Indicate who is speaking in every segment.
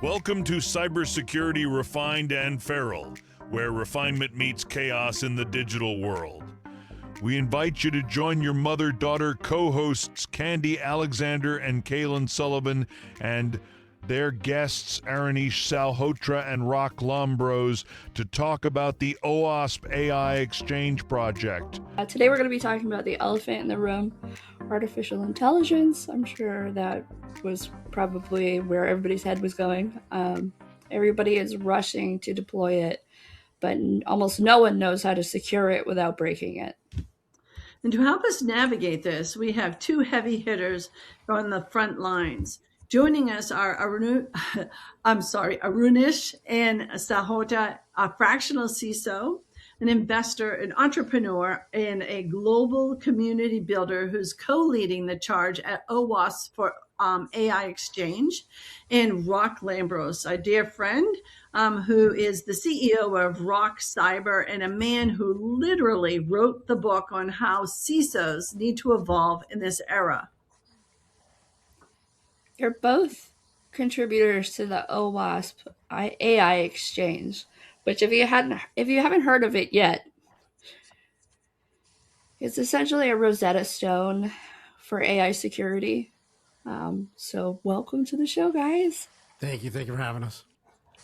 Speaker 1: Welcome to Cybersecurity Refined and Feral, where refinement meets chaos in the digital world. We invite you to join your mother-daughter co-hosts Candy Alexander and Cailin Sullivan and their guests Aruneesh Salhotra and Rock Lambros to talk about the OWASP AI Exchange project.
Speaker 2: Today we're going to be talking about the elephant in the room, artificial intelligence. I'm sure that was probably where everybody's head was going. Everybody is rushing to deploy it, but almost no one knows how to secure it without breaking it.
Speaker 3: And to help us navigate this, we have two heavy hitters on the front lines. Joining us are Aruneesh and Salhotra, a fractional CISO, an investor, an entrepreneur, and a global community builder who's co-leading the charge at OWASP for AI Exchange, and Rock Lambros, a dear friend who is the CEO of RockCyber and a man who literally wrote the book on how CISOs need to evolve in this era.
Speaker 2: They're both contributors to the OWASP AI Exchange, which if you haven't heard of it yet, it's essentially a Rosetta Stone for AI security. So welcome to the show, guys.
Speaker 4: Thank you for having us.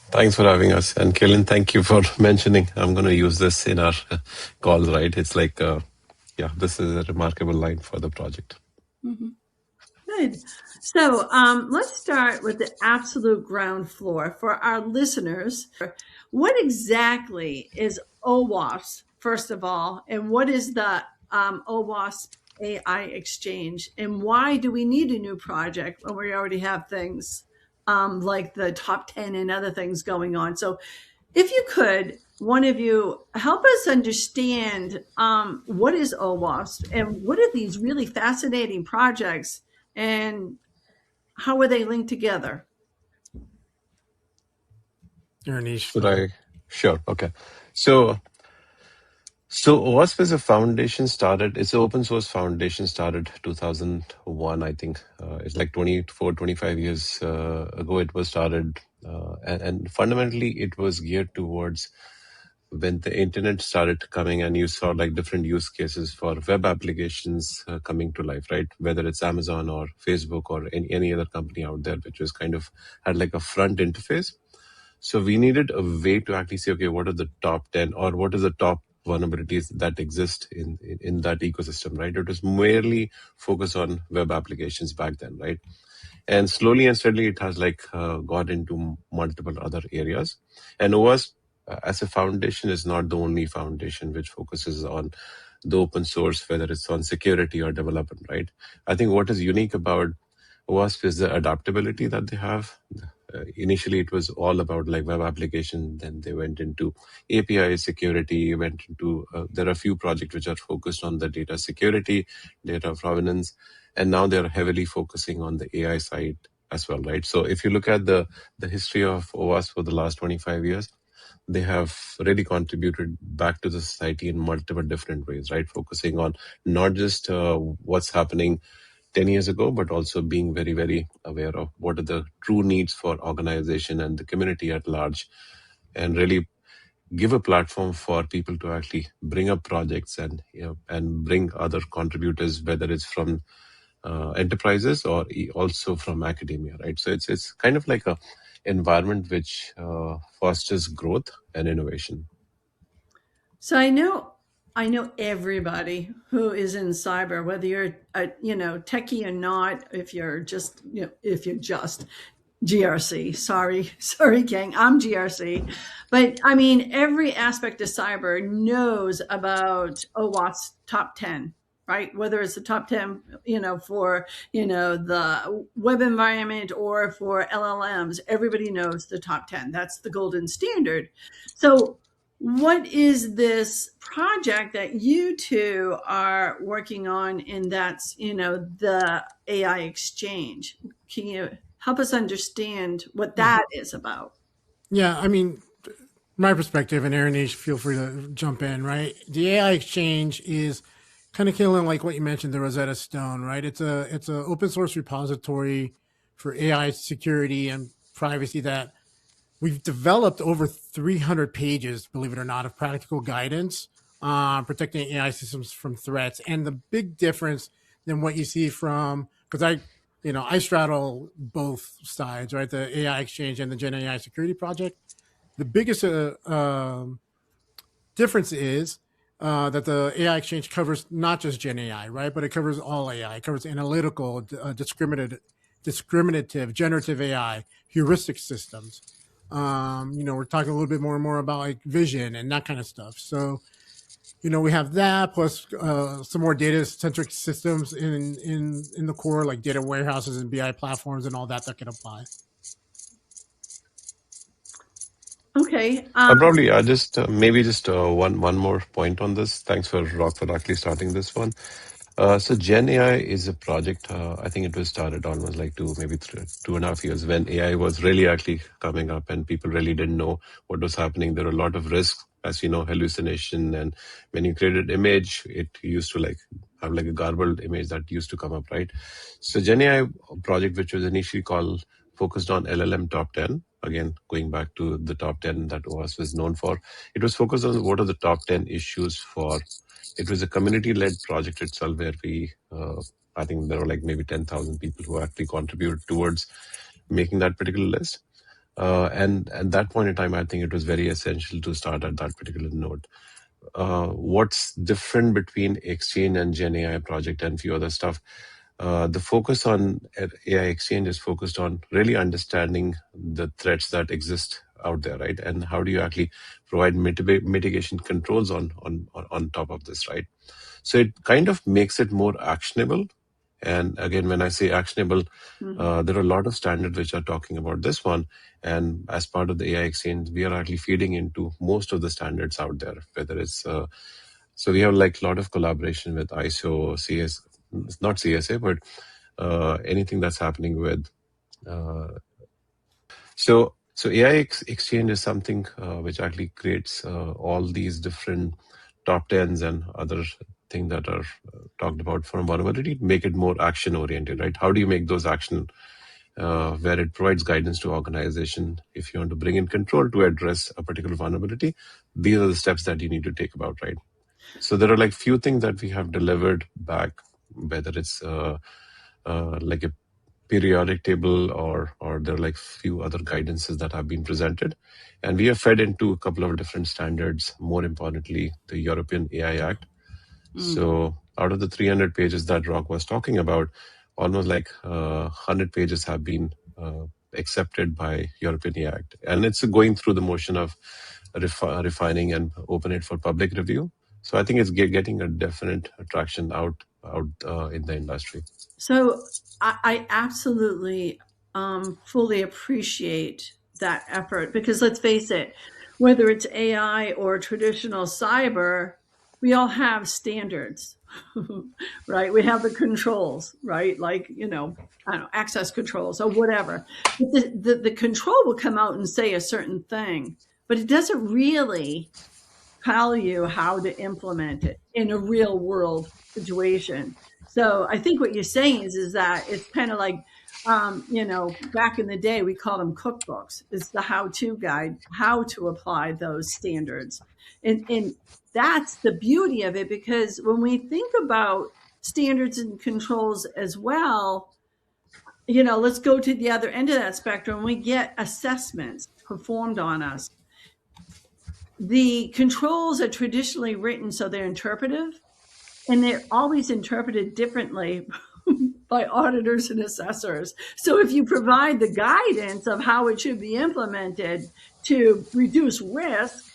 Speaker 5: Thanks for having us. And Cailin, thank you for mentioning. I'm going to use this in our calls, right? It's like, this is a remarkable line for the project.
Speaker 3: Mm-hmm. Good. So let's start with the absolute ground floor for our listeners. What exactly is OWASP, first of all, and what is the OWASP AI Exchange, and why do we need a new project when we already have things like the top 10 and other things going on? So if you could, one of you, help us understand what is OWASP and what are these really fascinating projects and how are they linked together?
Speaker 4: Aruneesh.
Speaker 5: Sure. Okay. So OWASP is a foundation started, it's an open source foundation started 2001, I think. It's like 25 years ago it was started. And fundamentally it was geared towards when the internet started coming and you saw like different use cases for web applications coming to life, right? Whether it's Amazon or Facebook or any other company out there, which was kind of had like a front interface. So we needed a way to actually say, okay, what are the top 10 or what is the top vulnerabilities that exist in that ecosystem, right? It was merely focused on web applications back then, right? And slowly and steadily, it has like got into multiple other areas. And OWASP as a foundation is not the only foundation which focuses on the open source, whether it's on security or development, right? I think what is unique about OWASP is the adaptability that they have. Initially, it was all about like web application. Then they went into API security, there are a few projects which are focused on the data security, data provenance, and now they're heavily focusing on the AI side as well, right? So if you look at the history of OWASP for the last 25 years, they have really contributed back to the society in multiple different ways, right? Focusing on not just what's happening 10 years ago, but also being very, very aware of what are the true needs for organization and the community at large, and really give a platform for people to actually bring up projects and bring other contributors, whether it's from enterprises or also from academia, right? So it's kind of like a environment which fosters growth and innovation.
Speaker 3: So I know everybody who is in cyber, whether you're a techie or not, if you're just GRC. Sorry, gang, I'm GRC. But I mean, every aspect of cyber knows about OWASP top 10. Right? Whether it's the top 10, for, the web environment or for LLMs, everybody knows the top 10. That's the golden standard. So what is this project that you two are working on? And that's, the AI Exchange. Can you help us understand what that is about?
Speaker 4: Yeah, I mean, my perspective, and Aruneesh, feel free to jump in, right? The AI Exchange is kind of killing like what you mentioned, the Rosetta Stone, right? It's a open source repository for AI security and privacy that we've developed over 300 pages, believe it or not, of practical guidance on protecting AI systems from threats. And the big difference than what you see from, because I straddle both sides, right? The AI Exchange and the GenAI Security Project. The biggest difference is that the AI Exchange covers not just GenAI, right? But it covers all AI. It covers analytical, discriminative, generative AI, heuristic systems. We're talking a little bit more and more about like vision and that kind of stuff. So, we have that plus some more data-centric systems in the core, like data warehouses and BI platforms and all that can apply.
Speaker 3: Okay.
Speaker 5: Probably I just maybe just one more point on this. Thanks for Rock for actually starting this one. So Gen AI is a project. I think it was started almost like 2.5 years when AI was really actually coming up and people really didn't know what was happening. There were a lot of risks, as you know, hallucination, and when you created image, it used to like have like a garbled image that used to come up, right? So Gen AI project, which was initially focused on LLM top 10. Again, going back to the top 10 that OWASP was known for, it was focused on what are the top 10 issues for. It was a community-led project itself where I think there were like maybe 10,000 people who actually contributed towards making that particular list. And at that point in time, I think it was very essential to start at that particular note. What's different between Exchange and Gen AI project and few other stuff? The focus on AI Exchange is focused on really understanding the threats that exist out there, right? And how do you actually provide mitigation controls on top of this, right? So it kind of makes it more actionable. And again, when I say actionable, there are a lot of standards which are talking about this one. And as part of the AI Exchange, we are actually feeding into most of the standards out there, whether it's, so we have like a lot of collaboration with ISO, not CSA, but anything that's happening with. So AI Exchange is something which actually creates all these different top 10s and other things that are talked about from vulnerability, make it more action oriented, right? How do you make those action where it provides guidance to organization? If you want to bring in control to address a particular vulnerability, these are the steps that you need to take about, right? So there are like few things that we have delivered back, whether it's like a periodic table or there are like few other guidances that have been presented, and we have fed into a couple of different standards, more importantly the European AI Act. So out of the 300 pages that Rock was talking about, almost like 100 pages have been accepted by European AI Act, and it's going through the motion of refining and open it for public review. So I think it's getting a definite attraction out in the industry.
Speaker 3: So I absolutely fully appreciate that effort, because let's face it, whether it's AI or traditional cyber, we all have standards, right? We have the controls, right? Like, I don't know, access controls or whatever. But the control will come out and say a certain thing, but it doesn't really tell you how to implement it in a real world situation. So I think what you're saying is that it's kind of like, back in the day, we called them cookbooks. It's the how-to guide, how to apply those standards. And that's the beauty of it, because when we think about standards and controls as well, let's go to the other end of that spectrum. We get assessments performed on us. The controls are traditionally written so they're interpretive, and they're always interpreted differently by auditors and assessors. So if you provide the guidance of how it should be implemented to reduce risk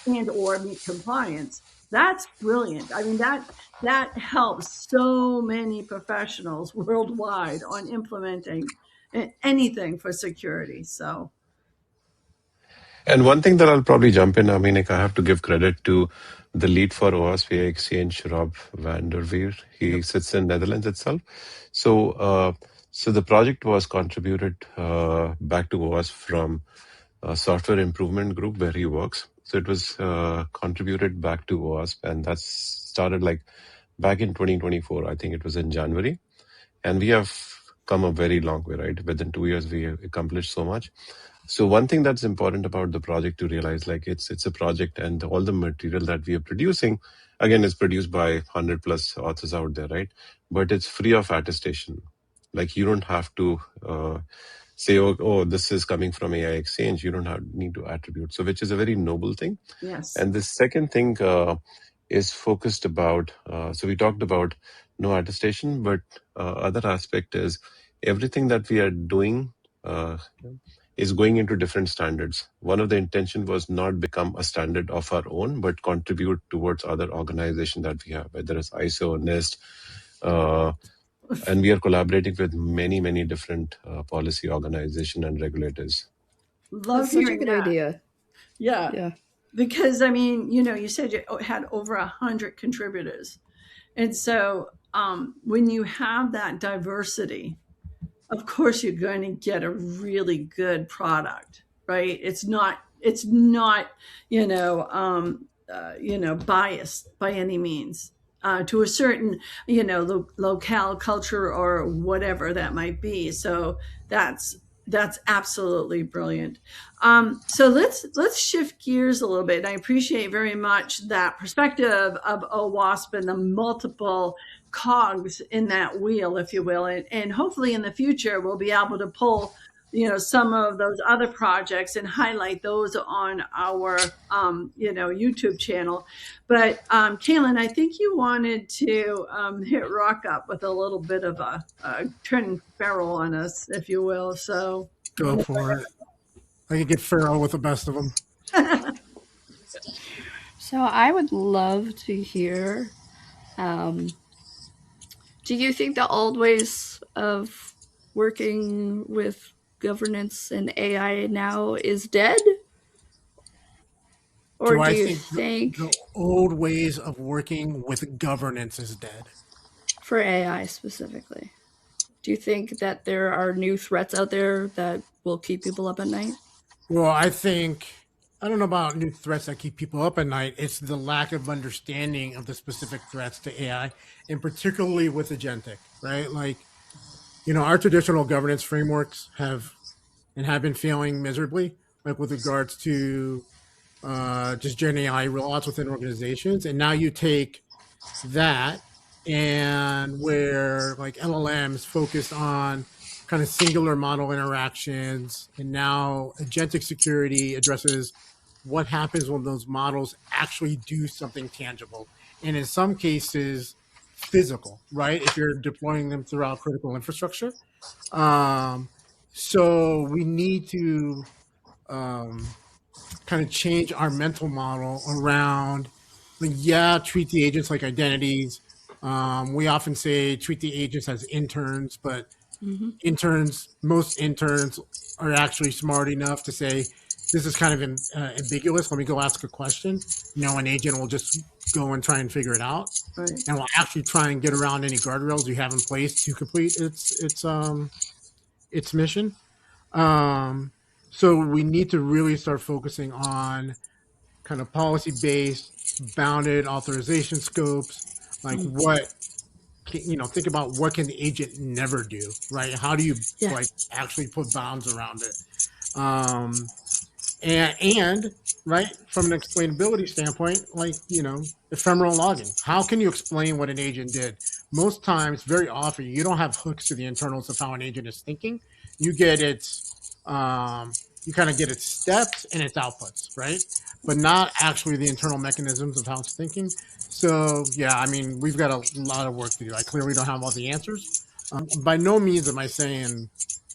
Speaker 3: and or meet compliance, that's brilliant. I mean, that helps so many professionals worldwide on implementing anything for security. So.
Speaker 5: And one thing that I'll probably jump in, I mean, like, I have to give credit to the lead for OWASP AI Exchange, Rob van der Veer. He sits in Netherlands itself. So the project was contributed back to OWASP from a software improvement group where he works. So it was contributed back to OWASP, and that started like back in 2024. I think it was in January. And we have come a very long way, right? Within 2 years, we accomplished so much. So one thing that's important about the project to realize, like it's a project, and all the material that we are producing, again, is produced by 100 plus authors out there, right? But it's free of attestation. Like you don't have to say, oh, this is coming from AI Exchange. You don't need to attribute. So which is a very noble thing.
Speaker 3: Yes.
Speaker 5: And the second thing is focused about, so we talked about no attestation, but other aspect is everything that we are doing is going into different standards. One of the intention was not become a standard of our own, but contribute towards other organization that we have, whether it's ISO, NIST, and we are collaborating with many, many different policy organization and regulators.
Speaker 3: Love
Speaker 2: That's such a
Speaker 3: hearing
Speaker 2: good
Speaker 3: that.
Speaker 2: idea.
Speaker 3: Yeah.
Speaker 2: Yeah.
Speaker 3: Because I mean, you said you had over 100 contributors. And so when you have that diversity, of course you're going to get a really good product, right? It's not biased by any means to a certain locale culture or whatever that might be. So that's absolutely brilliant. So let's shift gears a little bit. And I appreciate very much that perspective of OWASP and the multiple cogs in that wheel, if you will, and hopefully in the future we'll be able to pull some of those other projects and highlight those on our YouTube channel. But Cailin, I think you wanted to hit Rock up with a little bit of a turning feral on us, if you will. So
Speaker 4: Go for it. I could get feral with the best of them.
Speaker 2: So I would love to hear, do you think the old ways of working with governance and AI now is dead? Or do you think
Speaker 4: the old ways of working with governance is dead?
Speaker 2: For AI specifically, do you think that there are new threats out there that will keep people up at night?
Speaker 4: Well, I don't know about new threats that keep people up at night. It's the lack of understanding of the specific threats to AI, and particularly with agentic, right? Like, our traditional governance frameworks have been failing miserably, like with regards to just GenAI rollouts within organizations. And now you take that, and where like LLMs focused on kind of singular model interactions, and now agentic security addresses what happens when those models actually do something tangible, and in some cases physical, right? If you're deploying them throughout critical infrastructure. So we need to kind of change our mental model around, like, treat the agents like identities. We often say treat the agents as interns, but most interns are actually smart enough to say, this is kind of ambiguous. Let me go ask a question. An agent will just go and try and figure it out,
Speaker 3: right,
Speaker 4: and will actually try and get around any guardrails you have in place to complete its mission. So we need to really start focusing on kind of policy-based, bounded authorization scopes, like what think about what can the agent never do, right? How do you like actually put bounds around it? And right, from an explainability standpoint, like, ephemeral logging. How can you explain what an agent did? Most times, very often, you don't have hooks to the internals of how an agent is thinking. You get its, you kind of get its steps and its outputs, right? But not actually the internal mechanisms of how it's thinking. So, yeah, I mean, we've got a lot of work to do. I clearly don't have all the answers. By no means am I saying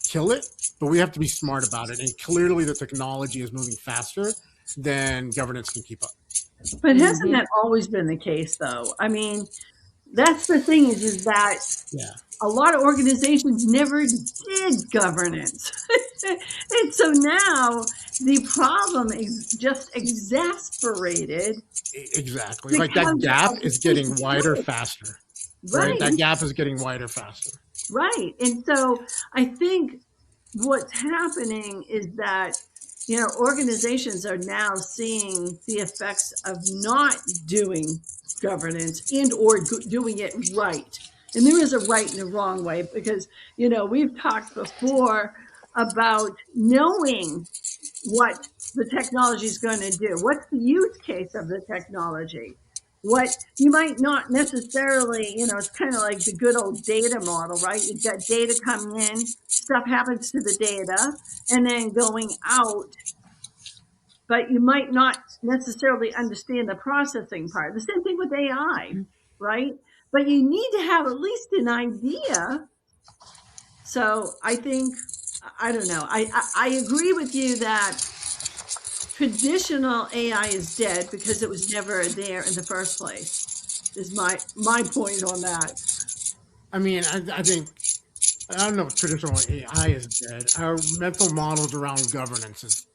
Speaker 4: kill it, but we have to be smart about it. And clearly the technology is moving faster than governance can keep up.
Speaker 3: But hasn't that always been the case, though? I mean, that's the thing is that a lot of organizations never did governance. And so now the problem is just exasperated.
Speaker 4: Exactly. Like that gap is getting wider faster. Right? That gap is getting wider faster.
Speaker 3: Right. And so I think what's happening is that, organizations are now seeing the effects of not doing governance and or doing it right. And there is a right and a wrong way, because, we've talked before about knowing what the technology is going to do. What's the use case of the technology? What you might not necessarily, it's kind of like the good old data model, right? You've got data coming in, stuff happens to the data, and then going out, but you might not necessarily understand the processing part. The same thing with AI, right? But you need to have at least an idea. So I think, I don't know. I agree with you that traditional AI is dead because it was never there in the first place, is my point on that.
Speaker 4: I mean, I think I don't know if traditional AI is dead. Our mental models around governance is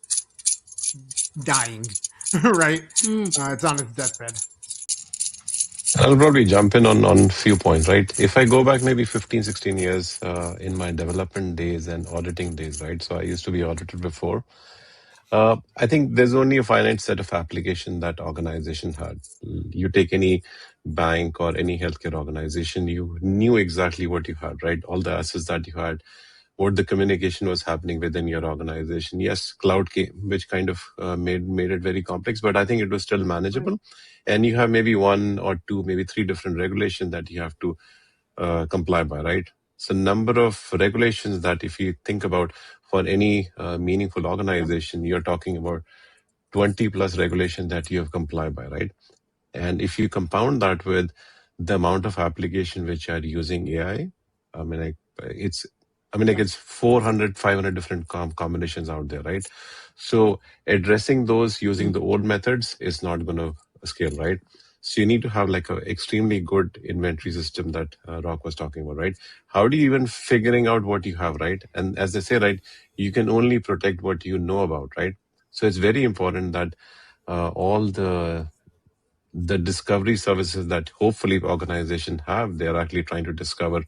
Speaker 4: dying, right? It's on its deathbed.
Speaker 5: I'll probably jump in on a few points, right? If I go back maybe 15, 16 years in my development days and auditing days, right? So I used to be audited before. I think there's only a finite set of application that organization had. You take any bank or any healthcare organization, you knew exactly what you had, right? All the assets that you had, what the communication was happening within your organization. Yes, cloud came, which kind of made it very complex, but I think it was still manageable. Right. And you have maybe one or two, maybe three different regulations that you have to comply by, right? So number of regulations that if you think about for any meaningful organization, you're talking about 20 plus regulations that you have complied by, right? And if you compound that with the amount of application which are using AI, I mean, it's 400, 500 different combinations out there, right? So addressing those using the old methods is not going to scale, right? So you need to have like an extremely good inventory system that Rock was talking about, right? How do you even figuring out what you have, right? And as they say, right, you can only protect what you know about, right? So it's very important that all the discovery services that hopefully organization have, they're actually trying to discover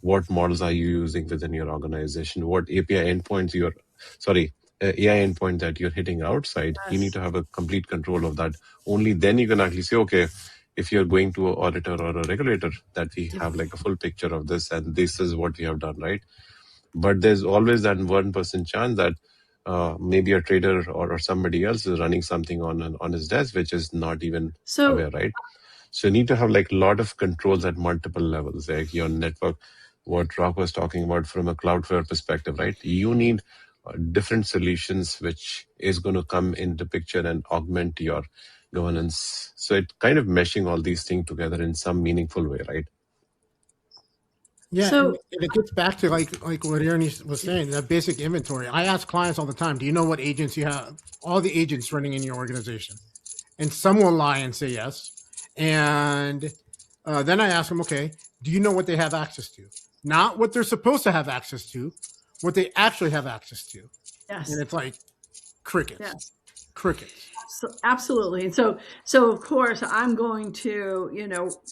Speaker 5: what models are you using within your organization, what API endpoints AI endpoint that you're hitting outside. Yes. You need to have a complete control of that. Only then you can actually say, okay, if you're going to an auditor or a regulator, that we have like a full picture of this and this is what we have done, right? But there's always that 1% chance that maybe a trader or somebody else is running something on his desk, which is not even aware, right? So you need to have like a lot of controls at multiple levels, like your network, what Rock was talking about from a Cloudflare perspective, right? You need different solutions, which is going to come into picture and augment your governance. So it kind of meshing all these things together in some meaningful way, right?
Speaker 4: Yeah, so, and it gets back to like what Aruneesh was saying, that basic inventory. I ask clients all the time, do you know what agents you have, all the agents running in your organization? And some will lie and say yes. And then I ask them, okay, do you know what they have access to? Not what they're supposed to have access to, what they actually have access to.
Speaker 3: Yes.
Speaker 4: And it's like crickets.
Speaker 3: Yes.
Speaker 4: Crickets.
Speaker 3: So, absolutely. And so of course I'm going to,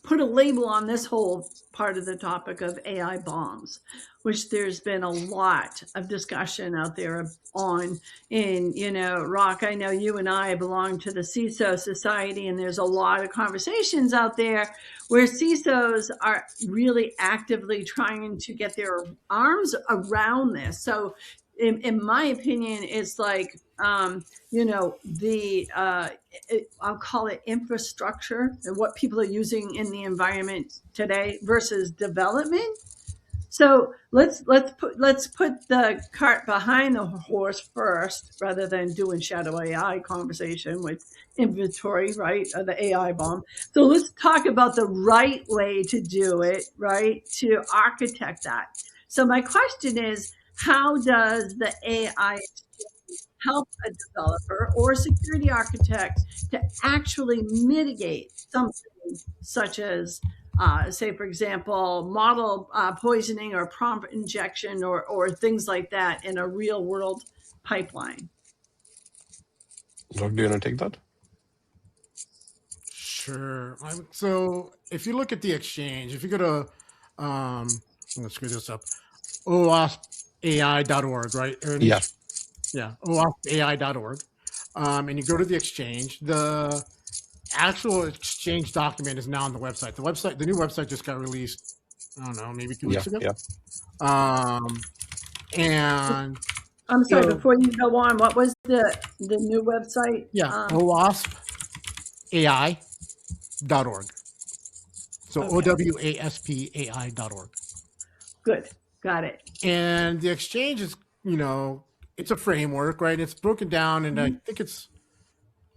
Speaker 3: put a label on this whole part of the topic of AI bombs, which there's been a lot of discussion out there on. And, Rock, I know you and I belong to the CISO Society, and there's a lot of conversations out there where CISOs are really actively trying to get their arms around this. So in my opinion, it's like, I'll call it infrastructure and what people are using in the environment today versus development. So let's put the cart behind the horse first, rather than doing shadow AI conversation with inventory, right? The AI bomb. So let's talk about the right way to do it, right? To architect that. So my question is, how does the AI help a developer or a security architect to actually mitigate something such as, say, for example, model poisoning or prompt injection or things like that in a real world pipeline?
Speaker 5: Rock, do you want to take that?
Speaker 4: Sure. So if you look at the exchange, if you go to, let's screw this up, OWASPAI.org, right?
Speaker 5: Yeah.
Speaker 4: Yeah, OWASPAI.org. And you go to the exchange, the actual exchange document is now on the website. The new website just got released I don't know, maybe 2
Speaker 5: Yeah,
Speaker 4: weeks ago.
Speaker 5: yeah.
Speaker 4: And
Speaker 3: I'm sorry,
Speaker 4: so,
Speaker 3: before you go on, what was the new website?
Speaker 4: yeah, OWASP AI.org. So
Speaker 3: Okay.
Speaker 4: OWASPAI.org.
Speaker 3: Good. Got it.
Speaker 4: And the exchange is, it's a framework, right? It's broken down, and I think it's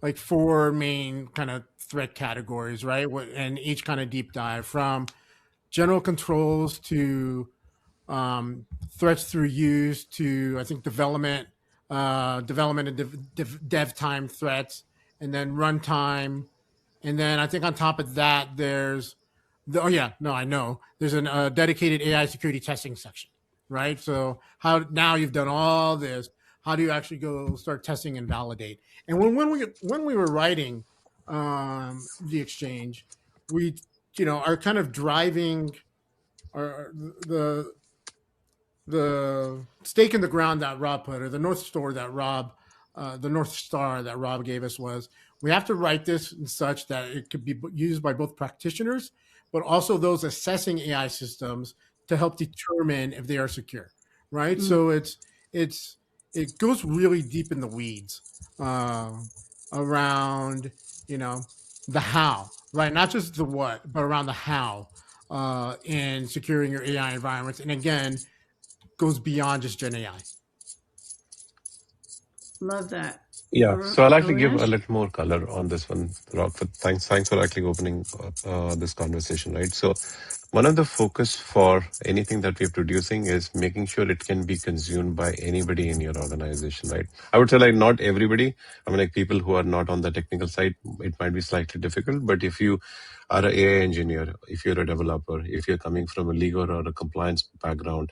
Speaker 4: like 4 main kind of threat categories, right? And each kind of deep dive from general controls to threats through use to, I think, development and dev time threats, and then runtime. And then I think on top of that, there's there's a dedicated AI security testing section, right? So how now you've done all this, how do you actually go start testing and validate? And when we were writing the exchange, we are kind of driving the stake in the ground that Rob put, or the North Star that Rob gave us, was we have to write this in such that it could be used by both practitioners, but also those assessing AI systems to help determine if they are secure, right? So it goes really deep in the weeds around the how, right? Not just the what, but around the how in securing your AI environments. And again, goes beyond just Gen AI.
Speaker 3: Love that.
Speaker 5: Yeah, so I'll actually give a
Speaker 3: Aruneesh?
Speaker 5: little more color on this one, Rock. Thanks for actually opening this conversation, right? So one of the focus for anything that we're producing is making sure it can be consumed by anybody in your organization, right? I would say like not everybody. I mean, like people who are not on the technical side, it might be slightly difficult. But if you are an AI engineer, if you're a developer, if you're coming from a legal or a compliance background,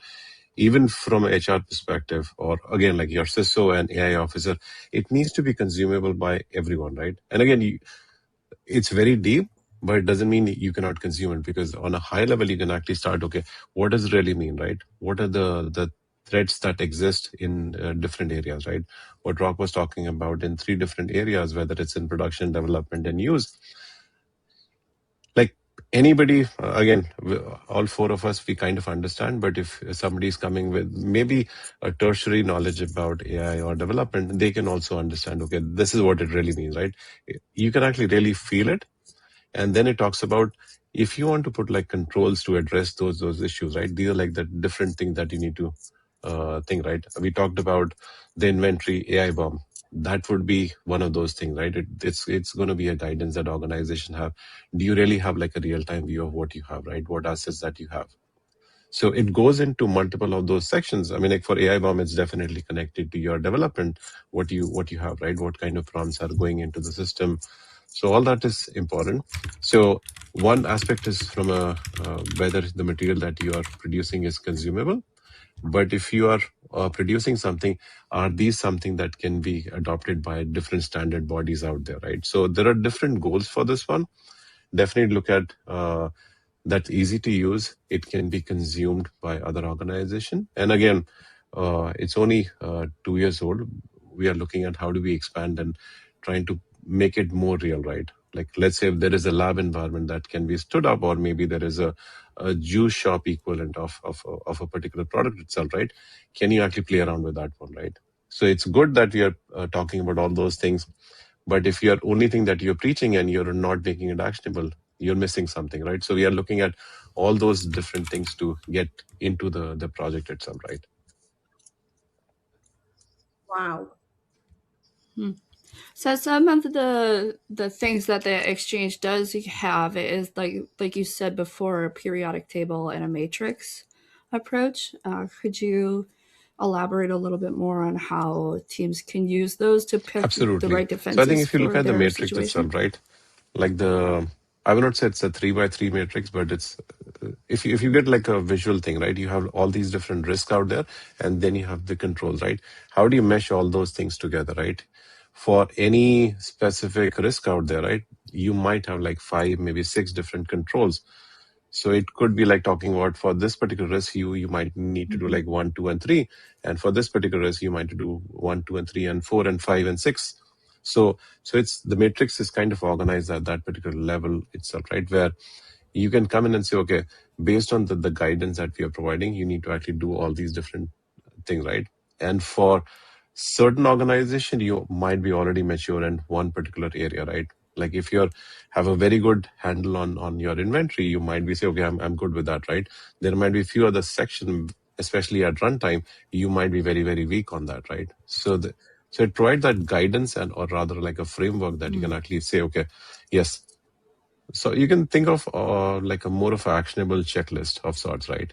Speaker 5: even from an HR perspective, or again, like your CISO and AI officer, it needs to be consumable by everyone, right? And again, it's very deep, but it doesn't mean you cannot consume it, because on a high level, you can actually start, okay, what does it really mean, right? What are the threats that exist in different areas, right? What Rock was talking about in 3 different areas, whether it's in production, development, and use. Like anybody, again, all 4 of us, we kind of understand, but if somebody's coming with maybe a tertiary knowledge about AI or development, they can also understand, okay, this is what it really means, right? You can actually really feel it. And then it talks about, if you want to put like controls to address those issues, right? These are like the different things that you need to think, right? We talked about the inventory AI bomb. That would be one of those things, right? It's going to be a guidance that organization have. Do you really have like a real-time view of what you have, right? What assets that you have? So it goes into multiple of those sections. I mean, like for AI bomb, it's definitely connected to your development, what you have, right? What kind of prompts are going into the system. So all that is important. So one aspect is from whether the material that you are producing is consumable. But if you are producing something, are these something that can be adopted by different standard bodies out there, right? So there are different goals for this one. Definitely look at that's easy to use. It can be consumed by other organization. And again, it's only 2 years old. We are looking at how do we expand and trying to make it more real, right? Like let's say if there is a lab environment that can be stood up, or maybe there is a juice shop equivalent of a particular product itself, right? Can you actually play around with that one, right? So it's good that we are talking about all those things. But if you're only thing that you're preaching and you're not making it actionable, you're missing something, right? So we are looking at all those different things to get into the project itself, right?
Speaker 3: Wow.
Speaker 2: So some of the things that the exchange does have is like you said before, a periodic table and a matrix approach. Could you elaborate a little bit more on how teams can use those to pick the
Speaker 5: Absolutely.
Speaker 2: right
Speaker 5: So I think
Speaker 2: defenses
Speaker 5: if you look
Speaker 2: for
Speaker 5: at the
Speaker 2: their
Speaker 5: matrix
Speaker 2: situation?
Speaker 5: itself, right? Like I will not say it's a 3x3 matrix, but it's if you get like a visual thing, right? You have all these different risks out there, and then you have the controls, right? How do you mesh all those things together, right? For any specific risk out there, right? You might have like 5, maybe 6 different controls. So it could be like talking about, for this particular risk, you might need to do like 1, 2, and 3, and for this particular risk, you might do 1, 2, and 3, and 4, and 5, and 6. So it's the matrix is kind of organized at that particular level itself, right? Where you can come in and say, okay, based on the guidance that we are providing, you need to actually do all these different things, right? And for certain organization, you might be already mature in one particular area, right? Like if you have a very good handle on your inventory, you might be say, okay, I'm good with that, right? There might be a few other sections, especially at runtime, you might be very, very weak on that, right? So it provides that guidance and or rather like a framework that you can actually say, okay, yes. So you can think of like a more of an actionable checklist of sorts, right?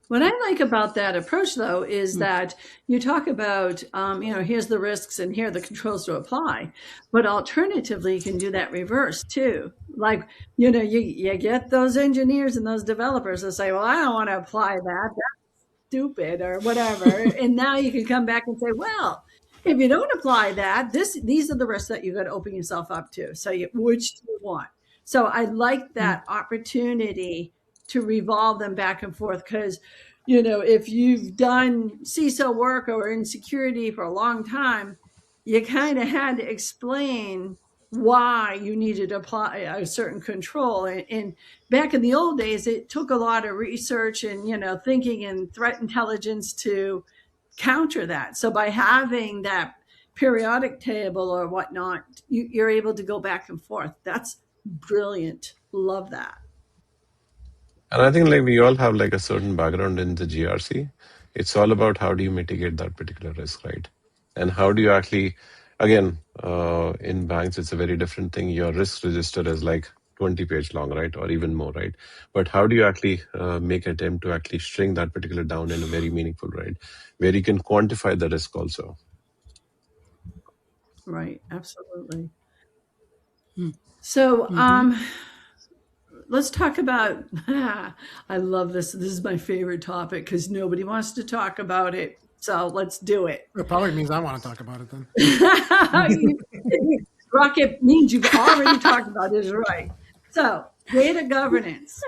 Speaker 3: What I like about that approach, though, is that you talk about, here's the risks and here are the controls to apply. But alternatively, you can do that reverse too. Like, you get those engineers and those developers that say, well, I don't want to apply that. That's stupid or whatever. And now you can come back and say, well, if you don't apply that, these are the risks that you got to open yourself up to. So which do you want? So I like that opportunity to revolve them back and forth because, if you've done CISO work or in security for a long time, you kind of had to explain why you needed to apply a certain control. And back in the old days, it took a lot of research and, thinking and threat intelligence to counter that. So by having that periodic table or whatnot, you're able to go back and forth. That's brilliant. Love that.
Speaker 5: And I think like we all have like a certain background in the GRC. It's all about how do you mitigate that particular risk, right? And how do you actually, again, in banks, it's a very different thing. Your risk register is like 20-page long, right? Or even more, right? But how do you actually make an attempt to actually shrink that particular down in a very meaningful, right? Where you can quantify the risk also.
Speaker 3: Right. Absolutely. So, let's talk about, I love this. This is my favorite topic because nobody wants to talk about it. So let's do it.
Speaker 4: It probably means I want to talk about it then.
Speaker 3: Rocket means you've already talked about it, right? So data governance.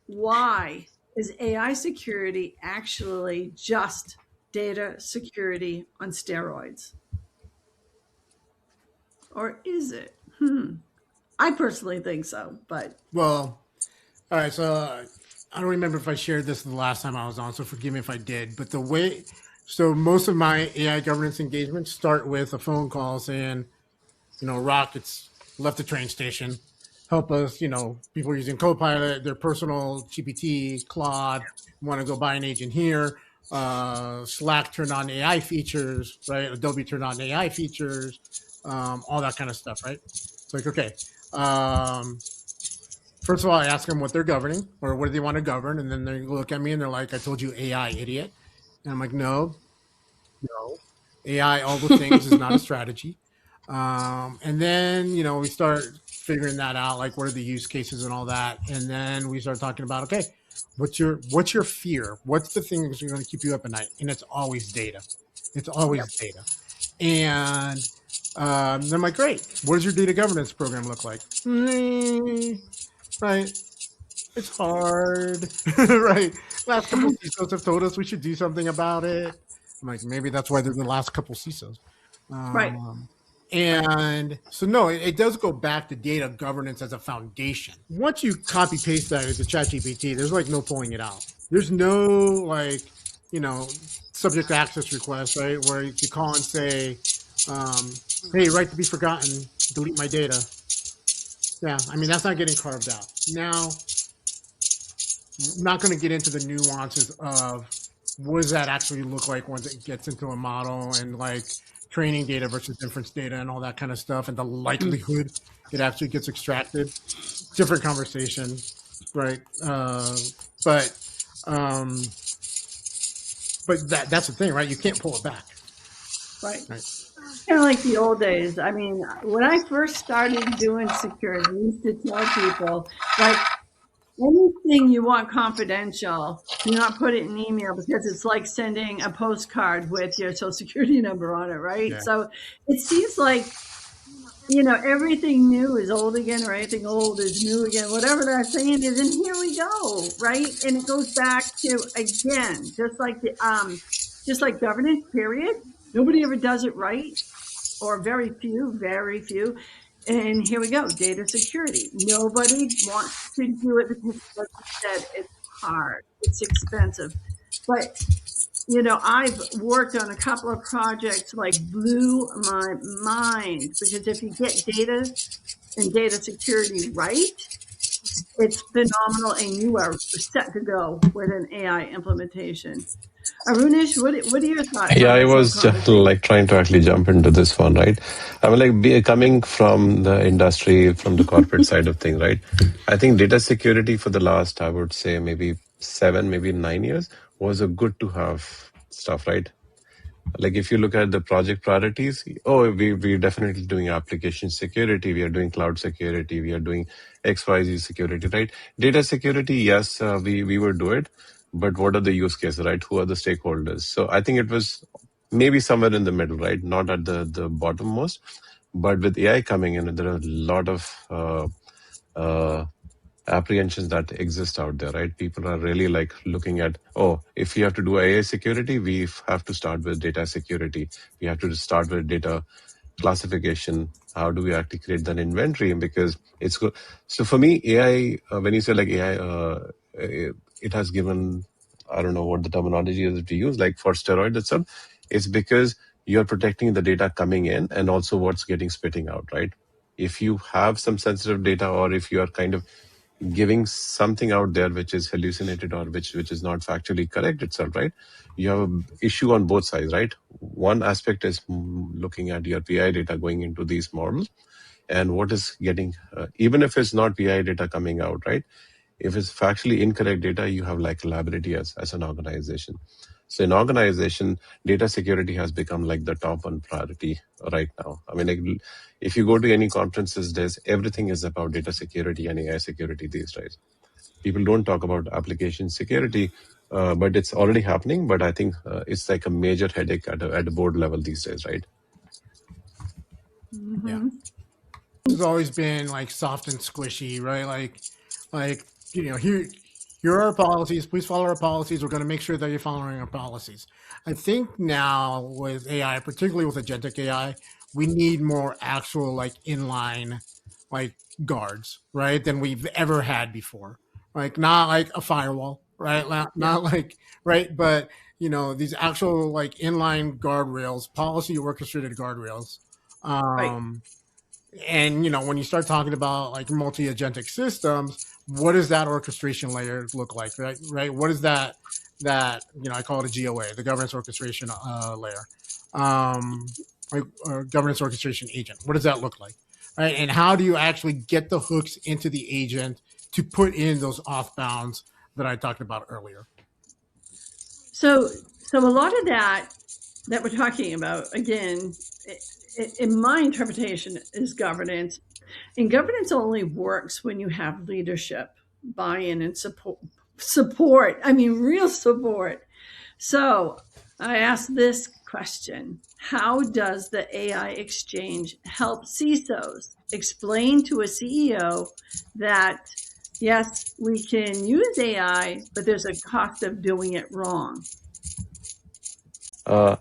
Speaker 3: Why is AI security actually just data security on steroids? Or is it? I personally think so, but.
Speaker 4: Well, all right. So I don't remember if I shared this the last time I was on, so forgive me if I did. But so most of my AI governance engagements start with a phone call saying, Rock, it's left the train station. Help us, people are using Copilot, their personal GPT, Claude, want to go buy an agent here. Slack turned on AI features, right? Adobe turned on AI features, all that kind of stuff, right? It's like, okay. First of all, I ask them what they're governing or what do they want to govern. And then they look at me and they're like, I told you AI, idiot. And I'm like, no. AI, all the things is not a strategy. And then, we start figuring that out, like what are the use cases and all that. And then we start talking about, okay, what's your fear? What's the thing that's going to keep you up at night? And it's always data. It's always data. And then I'm like, great. What does your data governance program look like? Right. It's hard. Right. Last couple of CISOs have told us we should do something about it. I'm like, maybe that's why they're the last couple CISOs.
Speaker 3: Right.
Speaker 4: And so, no, it does go back to data governance as a foundation. Once you copy paste that into ChatGPT, there's like no pulling it out. There's no subject access request, right? Where you call and say, hey, right to be forgotten, delete my data. Yeah, I mean, that's not getting carved out. Now, I'm not going to get into the nuances of what does that actually look like once it gets into a model and like training data versus inference data and all that kind of stuff and the likelihood it actually gets extracted. Different conversation, right? But that's the thing, right? You can't pull it back.
Speaker 3: Right. Kind of like the old days. I mean, when I first started doing security, we used to tell people, like, anything you want confidential, do not put it in email because it's like sending a postcard with your social security number on it, right?
Speaker 4: Yeah.
Speaker 3: So it seems like, everything new is old again or anything old is new again, whatever that saying is. And here we go, right? And it goes back to, again, just like governance, period. Nobody ever does it right, or very few. And here we go, data security. Nobody wants to do it because, like you said, it's hard, it's expensive. But you know, I've worked on a couple of projects like blew my mind, because if you get data and data security right, it's phenomenal, and you are set to go with an AI implementation. Arunesh, what are your thoughts
Speaker 5: Yeah,
Speaker 3: on
Speaker 5: I
Speaker 3: this whole
Speaker 5: was
Speaker 3: conversation?
Speaker 5: like trying to actually jump into this one, right? I mean, like coming from the industry, from the corporate side of things, right? I think data security for the last, I would say, maybe 7, maybe 9 years was a good to have stuff, right? Like if you look at the project priorities, we're definitely doing application security, we are doing cloud security, we are doing XYZ security, right? Data security, yes, we will do it, but what are the use cases, right? Who are the stakeholders? So I think it was maybe somewhere in the middle, right? Not at the bottommost, but with AI coming in, there are a lot of uh, apprehensions that exist out there, right? People are really like looking at, if you have to do AI security, we have to start with data security. We have to start with data classification. How do we actually create that inventory? Because it's good. So for me, AI, when you say like AI, it has given, I don't know what the terminology is to use, like for steroid itself, it's because you're protecting the data coming in and also what's getting spitting out, right? If you have some sensitive data, or if you are kind of giving something out there which is hallucinated, or which is not factually correct itself, right? You have an issue on both sides, right? One aspect is looking at your PI data going into these models, and what is getting, even if it's not PI data coming out, right? If it's factually incorrect data, you have like liability as an organization. So in organization, data security has become like the top one priority right now. I mean, like, if you go to any conferences, there's everything is about data security and AI security these days. People don't talk about application security, but it's already happening. But I think it's like a major headache at a board level these days, right?
Speaker 4: Yeah.
Speaker 3: Mm-hmm.
Speaker 4: Has always been like soft and squishy, right? Like here are our policies. Please follow our policies. We're going to make sure that you're following our policies. I think now with AI, particularly with agentic AI, we need more actual like inline like guards, right? Than we've ever had before. Like not like a firewall, right?
Speaker 3: Yeah,
Speaker 4: Not like right, but these actual like inline guardrails, policy orchestrated guardrails.
Speaker 3: right.
Speaker 4: Um, and when you start talking about like multi-agentic systems, what does that orchestration layer look like, right? What is that I call it a GOA, the governance orchestration layer, like governance orchestration agent? What does that look like, right? And how do you actually get the hooks into the agent to put in those off bounds that I talked about earlier?
Speaker 3: So a lot of that we're talking about, again, in my interpretation, is governance. And governance only works when you have leadership, buy-in, and support. I mean, real support. So I asked this question: how does the AI exchange help CISOs explain to a CEO that, yes, we can use AI, but there's a cost of doing it wrong?
Speaker 5: Uh,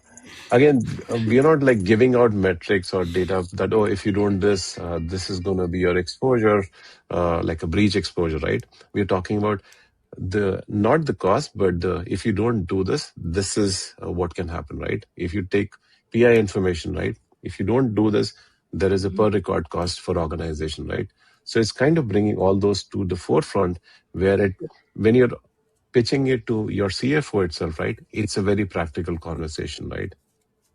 Speaker 5: Again, we are not like giving out metrics or data that, if you don't this, this is going to be your exposure, like a breach exposure, right? We're talking about not the cost, but if you don't do this, this is what can happen, right? If you take PI information, right? If you don't do this, there is a per record cost for organization, right? So it's kind of bringing all those to the forefront, where when you're pitching it to your CFO itself, right? It's a very practical conversation, right?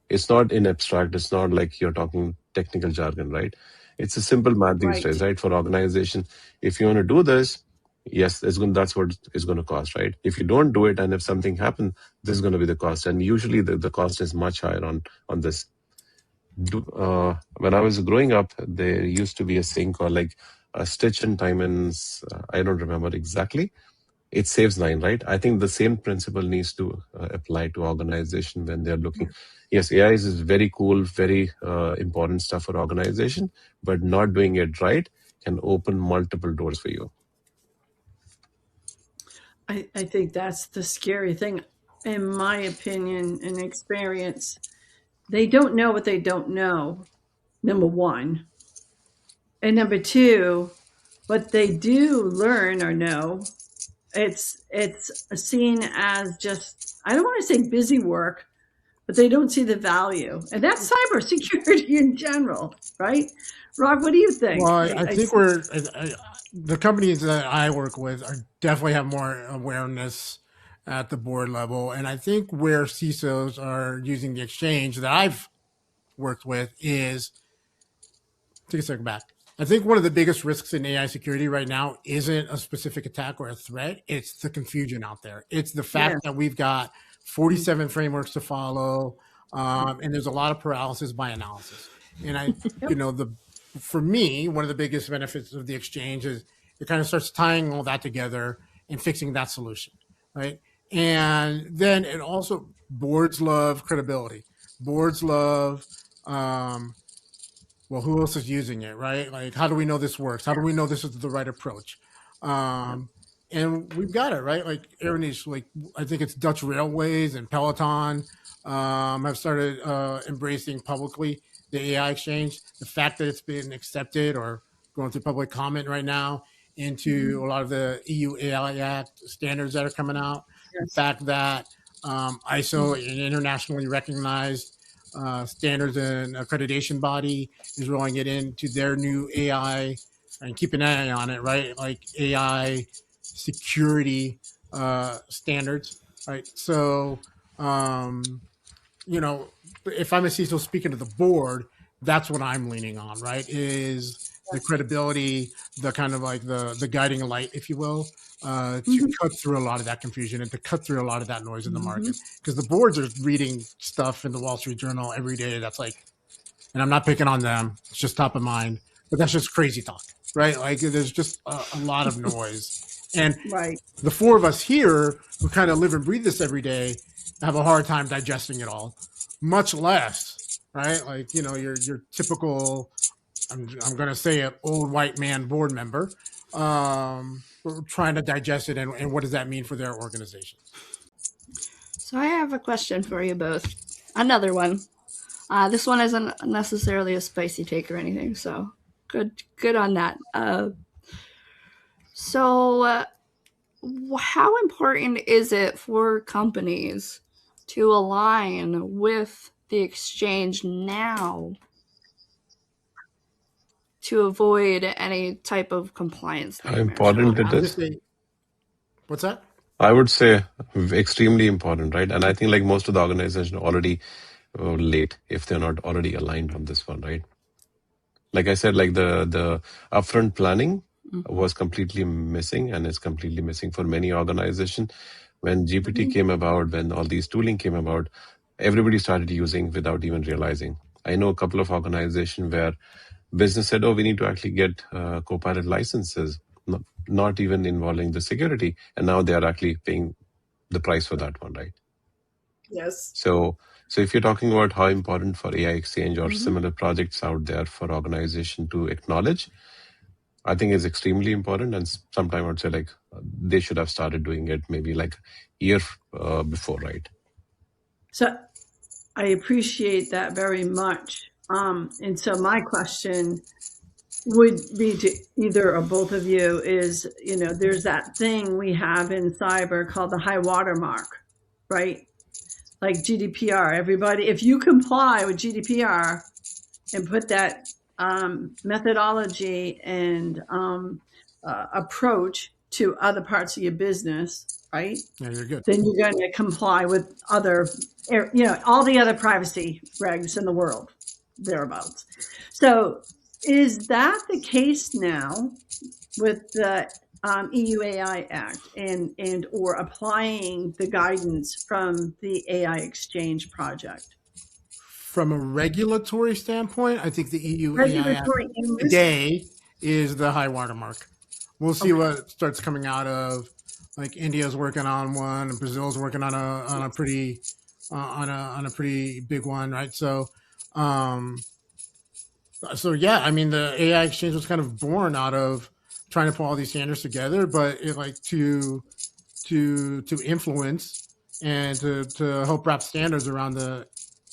Speaker 5: It's not in abstract. It's not like you're talking technical jargon, right? It's a simple math these
Speaker 3: Right.
Speaker 5: days, right? For organization, if you want to do this, yes, that's what it's going to cost, right? If you don't do it, and if something happens, this is going to be the cost. And usually the cost is much higher on this. When I was growing up, there used to be a thing called like a stitch in time, and I don't remember exactly, it saves 9, right? I think the same principle needs to apply to organization when they're looking. Yes, AI is very cool, very important stuff for organization, but not doing it right can open multiple doors for you.
Speaker 3: I think that's the scary thing, in my opinion and experience. They don't know what they don't know, number one. And number two, what they do learn or know, it's seen as just, I don't want to say busy work, but they don't see the value. And that's cybersecurity in general, right? Rock, what do you think?
Speaker 4: Well, I think the companies that I work with are definitely have more awareness at the board level. And I think where CISOs are using the exchange that I've worked with is, take a second back. I think one of the biggest risks in AI security right now isn't a specific attack or a threat. It's the confusion out there. It's the fact that we've got 47 frameworks to follow, and there's a lot of paralysis by analysis. And for me, one of the biggest benefits of the exchange is it kind of starts tying all that together and fixing that solution, right? And then it also, boards love credibility. Boards love, well, who else is using it, right? Like, how do we know this works? How do we know this is the right approach? And we've got it, right? Like Aruneesh, like I think it's Dutch Railways and Peloton have started embracing publicly the AI exchange. The fact that it's been accepted or going through public comment right now into a lot of the EU AI Act standards that are coming out. The fact that ISO, an internationally recognized standards and accreditation body, is rolling it into their new AI, and keep an eye on it, right? Like AI security standards, right? So, if I'm a CISO speaking to the board, that's what I'm leaning on, right? Is the credibility, the kind of like the guiding light, if you will, to cut through a lot of that confusion and to cut through a lot of that noise in the market. Because the boards are reading stuff in the Wall Street Journal every day that's like, and I'm not picking on them, it's just top of mind, but that's just crazy talk, right? Like there's just a lot of noise. And the four of us here who kind of live and breathe this every day have a hard time digesting it all, much less, right? Like, your typical, I'm going to say it, old white man board member, trying to digest it and what does that mean for their organization.
Speaker 2: So I have a question for you both. Another one. This one isn't necessarily a spicy take or anything, so good on that. So how important is it for companies to align with the exchange now to avoid any type of compliance
Speaker 5: How important it is?
Speaker 4: What's that?
Speaker 5: I would say extremely important, right? And I think like most of the organizations are already late if they're not already aligned on this one, right? Like I said, like the upfront planning was completely missing, and is completely missing for many organizations. When GPT came about, when all these tooling came about, everybody started using without even realizing. I know a couple of organizations where business said, oh, we need to actually get Copilot licenses, not even involving the security. And now they are actually paying the price for that one, right?
Speaker 3: Yes.
Speaker 5: So if you're talking about how important for AI Exchange or similar projects out there for organization to acknowledge, I think is extremely important. And sometime I would say like they should have started doing it maybe like a year before, right?
Speaker 3: So I appreciate that very much. And so my question would be to either or both of you is, there's that thing we have in cyber called the high water mark, right? Like GDPR, everybody, if you comply with GDPR and put that methodology and approach to other parts of your business, right?
Speaker 4: Yeah, you're good.
Speaker 3: Then you're going to comply with other, all the other privacy regs in the world, thereabouts. So is that the case now with the EU AI Act and or applying the guidance from the AI Exchange project?
Speaker 4: From a regulatory standpoint, I think the EU AI Act today is the high watermark. We'll see what starts coming out of, like India's working on one, and Brazil's working on a pretty big one, right? So yeah, I mean the AI Exchange was kind of born out of trying to pull all these standards together, but it like to influence and to help wrap standards around the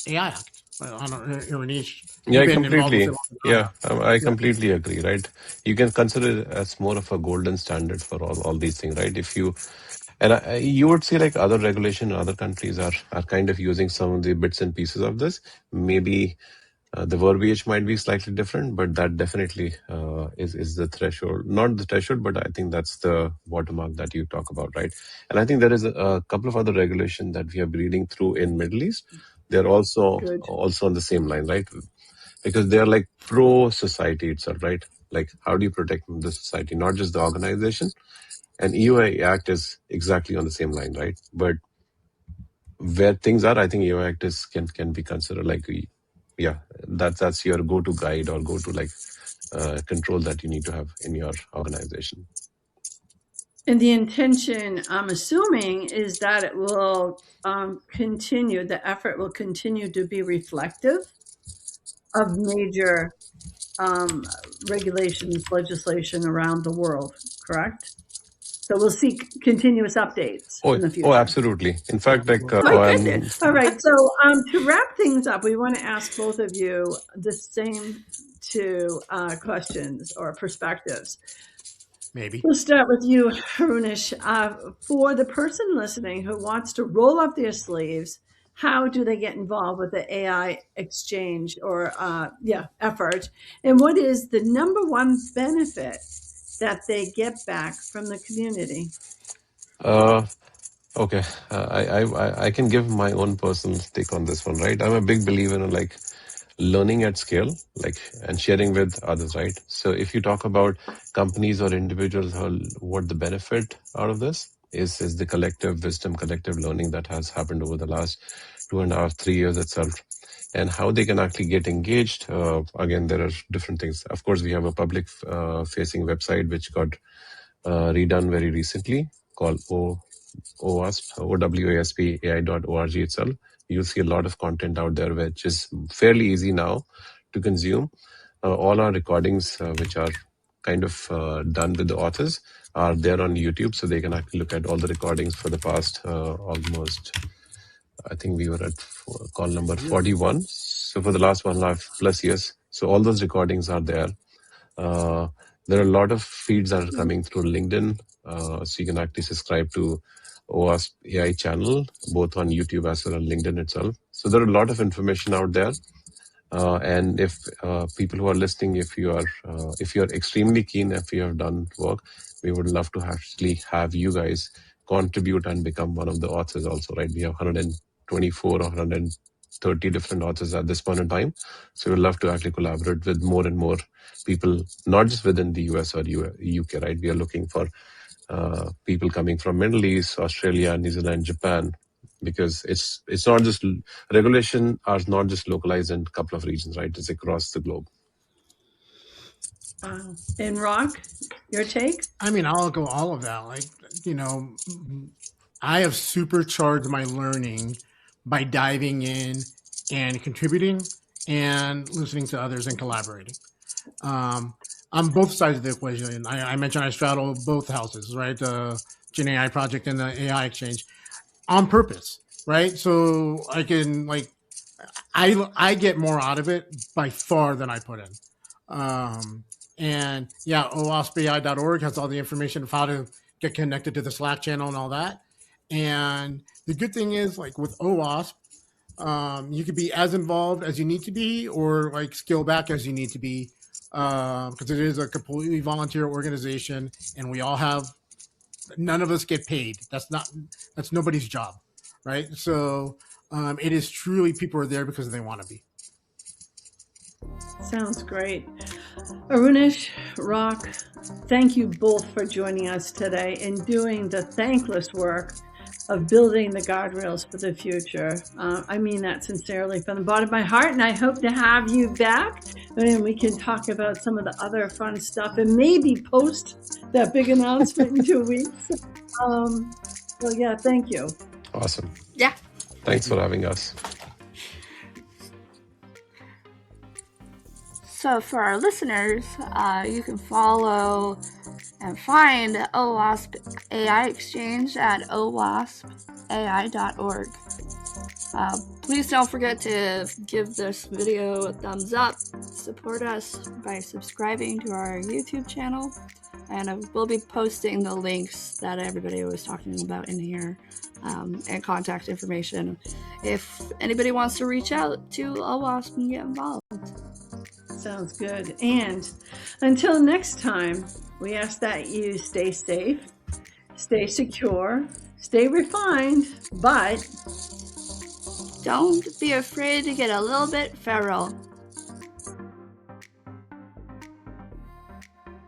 Speaker 4: AI Act. I don't know, Aruneesh,
Speaker 5: Yeah,
Speaker 4: you've
Speaker 5: I
Speaker 4: been involved with it
Speaker 5: completely.
Speaker 4: all the time.
Speaker 5: Yeah, I completely agree. Right, you can consider it as more of a golden standard for all these things. Right, if you and you would see like other regulation in other countries are kind of using some of the bits and pieces of this. Maybe the verbiage might be slightly different, but that definitely is the threshold. Not the threshold, but I think that's the watermark that you talk about, right? And I think there is a couple of other regulations that we are reading through in Middle East. They're also
Speaker 3: Good.
Speaker 5: on the same line, right? Because they're like pro society itself, right? Like how do you protect the society, not just the organization? And EUI Act is exactly on the same line, right? But where things are, I think EUI Act can be considered like, yeah, that's your go-to guide or go-to like control that you need to have in your organization.
Speaker 3: And the intention, I'm assuming, is that it will continue, the effort will continue to be reflective of major regulations, legislation around the world, correct? So we'll see continuous updates in the
Speaker 5: Oh,
Speaker 3: future.
Speaker 5: absolutely. In
Speaker 4: Yeah,
Speaker 5: fact, like,
Speaker 3: My goodness. All right. So to wrap things up, we want to ask both of you the same two questions or perspectives.
Speaker 4: maybe.
Speaker 3: We'll start with you, Harunesh. For the person listening who wants to roll up their sleeves, how do they get involved with the AI exchange or effort? And what is the number one benefit that they get back from the community?
Speaker 5: okay, I can give my own personal take on this one, right? I'm a big believer in like learning at scale, like and sharing with others, right? So if you talk about companies or individuals, what the benefit out of this is the collective wisdom, collective learning that has happened over the last 2.5, 3 years itself, and how they can actually get engaged. Again, there are different things. Of course, we have a public facing website which got redone very recently called OWASP, OWASP AI.org itself. You'll see a lot of content out there, which is fairly easy now to consume. All our recordings, which are kind of done with the authors, are there on YouTube, so they can actually look at all the recordings for the past almost, I think we were at call number 41. So for the last 1.5+ years. So all those recordings are there. There are a lot of feeds that are coming through LinkedIn. So you can actually subscribe to OWASP AI channel, both on YouTube as well as LinkedIn itself. So there are a lot of information out there. And if people who are listening, if you are extremely keen, if you have done work, we would love to actually have you guys contribute and become one of the authors also, right? We have 124 or 130 different authors at this point in time. So we'd love to actually collaborate with more and more people, not just within the US or UK, right? We are looking for people coming from Middle East, Australia, New Zealand, Japan, because it's not just regulation are not just localized in a couple of regions, right? It's across the globe.
Speaker 3: And Rock, your take?
Speaker 4: I mean, I'll go all of that. Like, I have supercharged my learning by diving in and contributing and listening to others and collaborating. On both sides of the equation. I mentioned I straddle both houses, right? The GenAI project and the AI exchange on purpose, right? So I can I get more out of it by far than I put in. And yeah, OWASPAI.org has all the information of how to get connected to the Slack channel and all that. And the good thing is, like with OWASP, you could be as involved as you need to be, or like scale back as you need to be, because it is a completely volunteer organization, and we all have. None of us get paid. That's nobody's job, right? So it is truly people are there because they want to be.
Speaker 3: Sounds great. Arunesh, Rock, thank you both for joining us today and doing the thankless work of building the guardrails for the future. I mean that sincerely from the bottom of my heart, and I hope to have you back and we can talk about some of the other fun stuff and maybe post that big announcement in 2 weeks. Well, yeah, thank you.
Speaker 5: Awesome.
Speaker 2: Yeah.
Speaker 5: Thanks for having us.
Speaker 2: So for our listeners, you can follow and find OWASP AI Exchange at owaspai.org. Please don't forget to give this video a thumbs up. Support us by subscribing to our YouTube channel. And we'll be posting the links that everybody was talking about in here, and contact information if anybody wants to reach out to OWASP and get involved.
Speaker 3: Sounds good. And until next time, we ask that you stay safe, stay secure, stay refined, but
Speaker 2: don't be afraid to get a little bit feral.